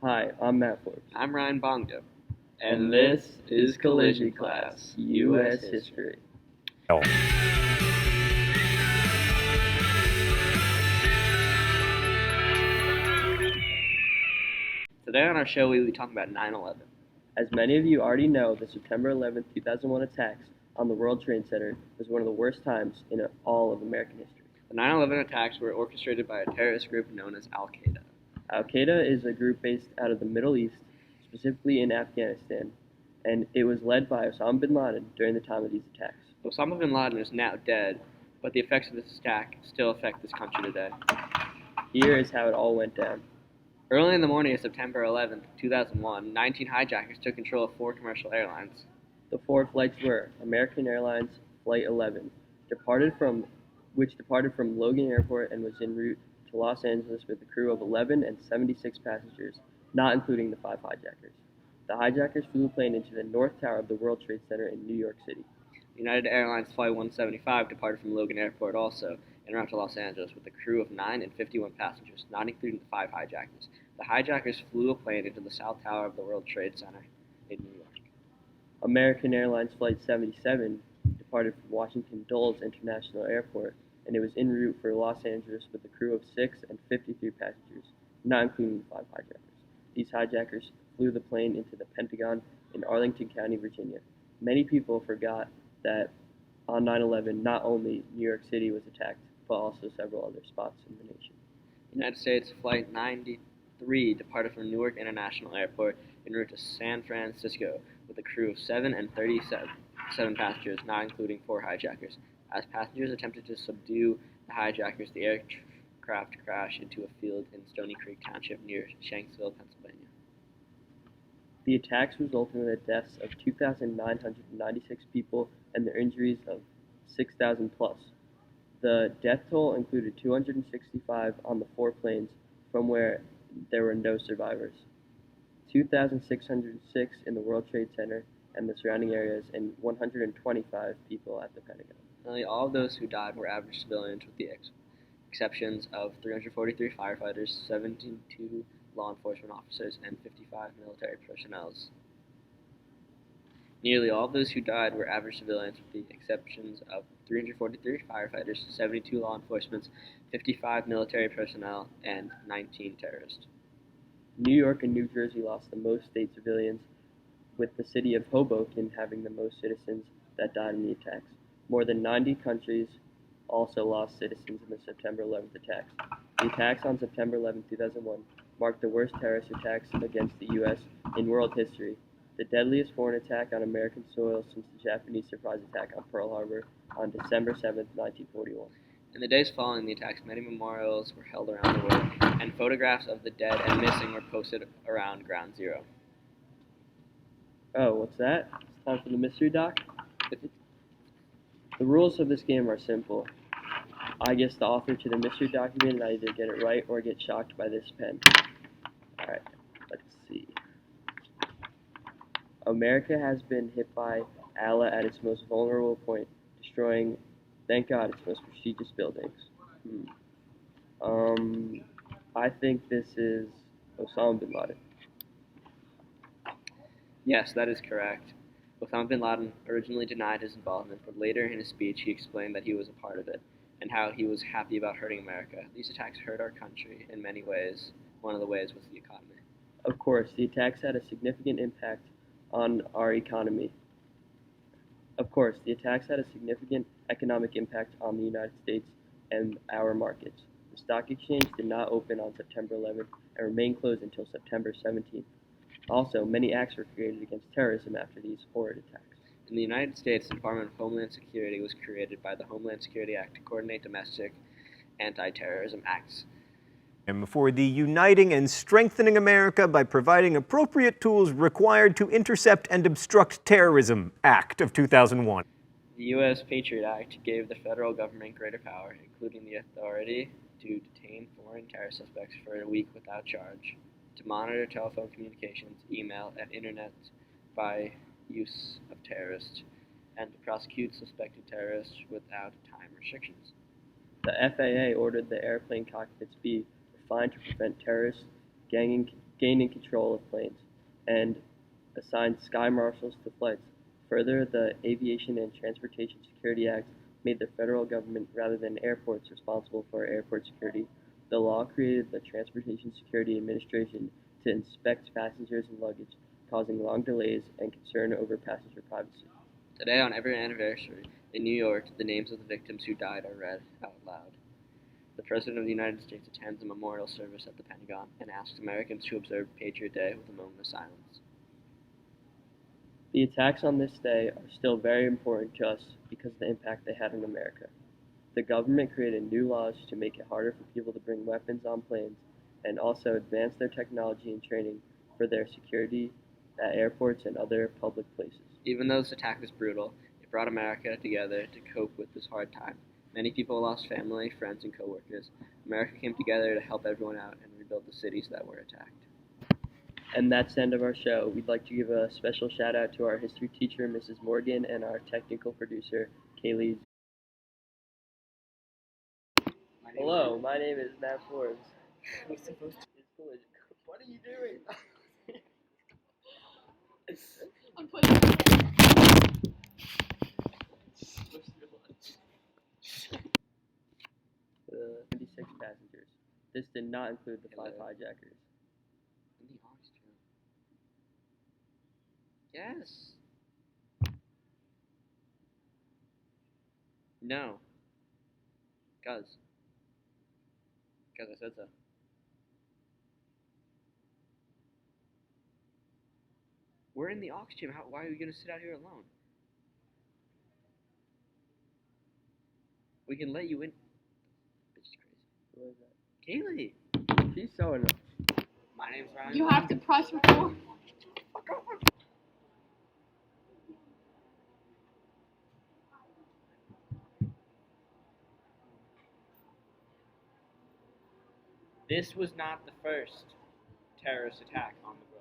Hi, I'm Matt Forbes, I'm Ryan Bongo, and this is Collision Class, U.S. History. Today on our show, we'll be talking about 9/11. As many of you already know, the September 11th, 2001 attacks on the World Trade Center was one of the worst times in all of American history. The 9/11 attacks were orchestrated by a terrorist group known as Al Qaeda. Al Qaeda is a group based out of the Middle East, specifically in Afghanistan, and it was led by Osama bin Laden during the time of these attacks. Osama bin Laden is now dead, but the effects of this attack still affect this country today. Here is how it all went down. Early in the morning of September 11th, 2001, 19 hijackers took control of 4 commercial airlines. The 4 flights were American Airlines Flight 11, which departed from Logan Airport and was en route to Los Angeles with a crew of 11 and 76 passengers, not including the 5 hijackers. The hijackers flew the plane into the North Tower of the World Trade Center in New York City. United Airlines Flight 175 departed from Logan Airport also en route to Los Angeles with a crew of 9 and 51 passengers, not including the 5 hijackers. The hijackers flew a plane into the South Tower of the World Trade Center in New York. American Airlines Flight 77 departed from Washington Dulles International Airport, and it was en route for Los Angeles with a crew of 6 and 53 passengers, not including the 5 hijackers. These hijackers flew the plane into the Pentagon in Arlington County, Virginia. Many people forgot that on 9/11, not only New York City was attacked, but also several other spots in the nation. United States Flight 93 departed from Newark International Airport en route to San Francisco with a crew of 7 and 37 passengers, not including 4 hijackers. As passengers attempted to subdue the hijackers, the aircraft crashed into a field in Stony Creek Township near Shanksville, Pennsylvania. The attacks resulted in the deaths of 2,996 people and the injuries of 6,000 plus. The death toll included 265 on the 4 planes, from where there were no survivors, 2,606 in the World Trade Center and the surrounding areas, and 125 people at the Pentagon. Nearly all of those who died were average civilians, with the exceptions of 343 firefighters, 72 law enforcement officers, and 55 military personnel. Nearly all of those who died were average civilians, with the exceptions of 343 firefighters, 72 law enforcement, 55 military personnel, and 19 terrorists. New York and New Jersey lost the most state civilians, with the city of Hoboken having the most citizens that died in the attacks. More than 90 countries also lost citizens in the September 11th attacks. The attacks on September 11, 2001 marked the worst terrorist attacks against the U.S. in world history, the deadliest foreign attack on American soil since the Japanese surprise attack on Pearl Harbor on December 7, 1941. In the days following the attacks, many memorials were held around the world, and photographs of the dead and missing were posted around Ground Zero. Oh, what's that? It's time for the mystery doc? The rules of this game are simple. I guess the author to the mystery document, and I either get it right or get shocked by this pen. Alright, let's see. America has been hit by Allah at its most vulnerable point, destroying, thank God, its most prestigious buildings. I think this is Osama bin Laden. Yes, that is correct. Osama bin Laden originally denied his involvement, but later in his speech he explained that he was a part of it and how he was happy about hurting America. These attacks hurt our country in many ways. One of the ways was the economy. Of course, the attacks had a significant impact on our economy. Of course, the attacks had a significant economic impact on the United States and our markets. The stock exchange did not open on September 11th and remained closed until September 17th. Also, many acts were created against terrorism after these horrid attacks. In the United States, the Department of Homeland Security was created by the Homeland Security Act to coordinate domestic anti-terrorism acts. And for the Uniting and Strengthening America by Providing Appropriate Tools Required to Intercept and Obstruct Terrorism Act of 2001. The U.S. Patriot Act gave the federal government greater power, including the authority to detain foreign terror suspects for a week without charge, to monitor telephone communications, email, and internet by use of terrorists, and to prosecute suspected terrorists without time restrictions. The FAA ordered the airplane cockpits be refined to prevent terrorists, gang gaining control of planes, and assigned sky marshals to flights. Further, the Aviation and Transportation Security Act made the federal government, rather than airports, responsible for airport security. The law created the Transportation Security Administration to inspect passengers and luggage, causing long delays and concern over passenger privacy. Today, on every anniversary in New York, the names of the victims who died are read out loud. The President of the United States attends a memorial service at the Pentagon and asks Americans to observe Patriot Day with a moment of silence. The attacks on this day are still very important to us because of the impact they had on America. The government created new laws to make it harder for people to bring weapons on planes and also advance their technology and training for their security at airports and other public places. Even though this attack was brutal, it brought America together to cope with this hard time. Many people lost family, friends, and coworkers. America came together to help everyone out and rebuild the cities that were attacked. And that's the end of our show. We'd like to give a special shout out to our history teacher, Mrs. Morgan, and our technical producer, Kaylee. Hello, my name is Matt Forbes. What are you doing? I'm putting The 26 passengers. This did not include the 5 hijackers. In the Austria. Yes. No. Cuz I said so. We're in the aux gym. Why are we gonna sit out here alone? We can let you in. Bitch is crazy. Who is Kaylee. that? She's so annoying. My name's Ryan. You have to press record. This was not the first terrorist attack on the world.